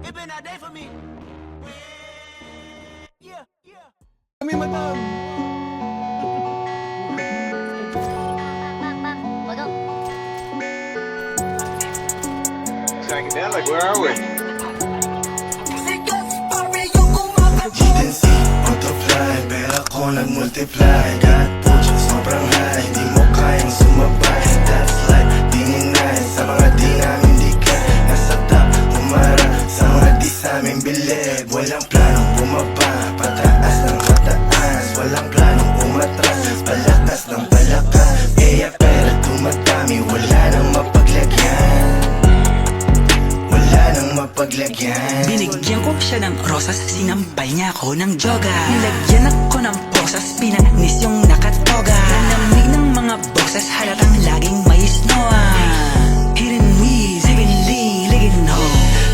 It been a day for me. Yeah. Kami madam. Psychedelic, where are we? Hidden sea, multiply, pera ko nag-multiply. God pucha, sobrang high, di mo kayang sumabay. That's life, di ninay, sa mga di namin dikit. Nasa top, humarap, sa mga di sa amin bilib. Walang planong bumaba, pataas ng pataas. Walang planong umatras, palakas ng palakas. Kaya pera tumatami, wala nang mapaglagyan. Wala nang mapaglagyan. Binigyan ko siya ng rosas, sinampay niya ako ng joga. Nilagyan ako ng posas, pinanis yung nakatoga. Nanamig ng mga boses, halatang laging may snowa. Hidden weeds, heavenly, ligin ho.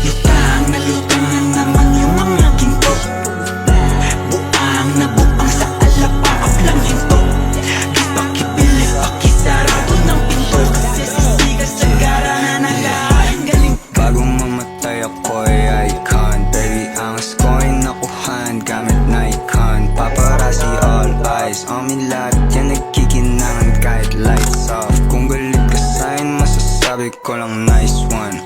Lutang na lutang naman yung mga ginto. Buang na buang sa alapaap lang hinto. Pakipilit, pakisarado ng pinto. Kasi sisigas sa gara na nagaling galing. Bago mamatay ako'y icon. Baby, angas ko'y nakuhan gamit Nikon. Paparazzi all eyes on me, lahat yan nagkikinangan kahit lights off. Kung galit ka sa'kin, masasabi ko lang nice one.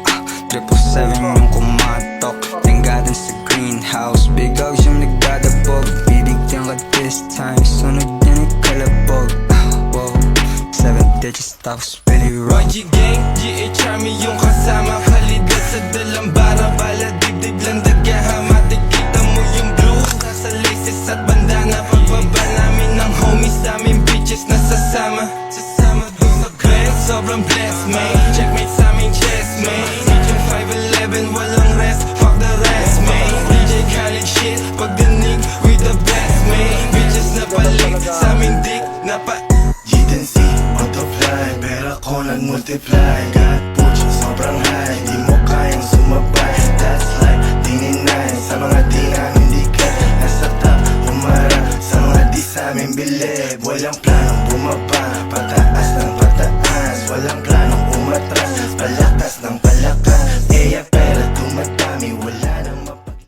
777 yung kumatok, tinggadan sa greenhouse. Big hogs yung nagdadabog, bibigyan ka this time. Sunod yan ikalabog. Wow, 7 digits tapos really rock. YG Gang, GH Army yung kasama. Kalidad sa dalambara, bala dibdib lang dagaha. Matikita mo yung blues, nasa laces at bandana. Pagbaba namin ng homies, daming bitches nasasama. Sasama doon sa clan, sobrang blessed man. Checkmate sa aming chest man. Medium 5'11", walang rest, fuck the rest man. DJ Khaled shit, pagdanig with the best man. Bitches na palig, sa aming dick na pa. Hidden sea, multiply, pera ko nag-multiply. God pucha, sobrang high, di mo kayang sumabay. That's life, di ninay, sa mga di namin dikit. Nasa top, humarap, sa mga di sa amin bilib. Walang planong bumaba, pataas ng pataas. Walang planong umatras, palakas ng palakas.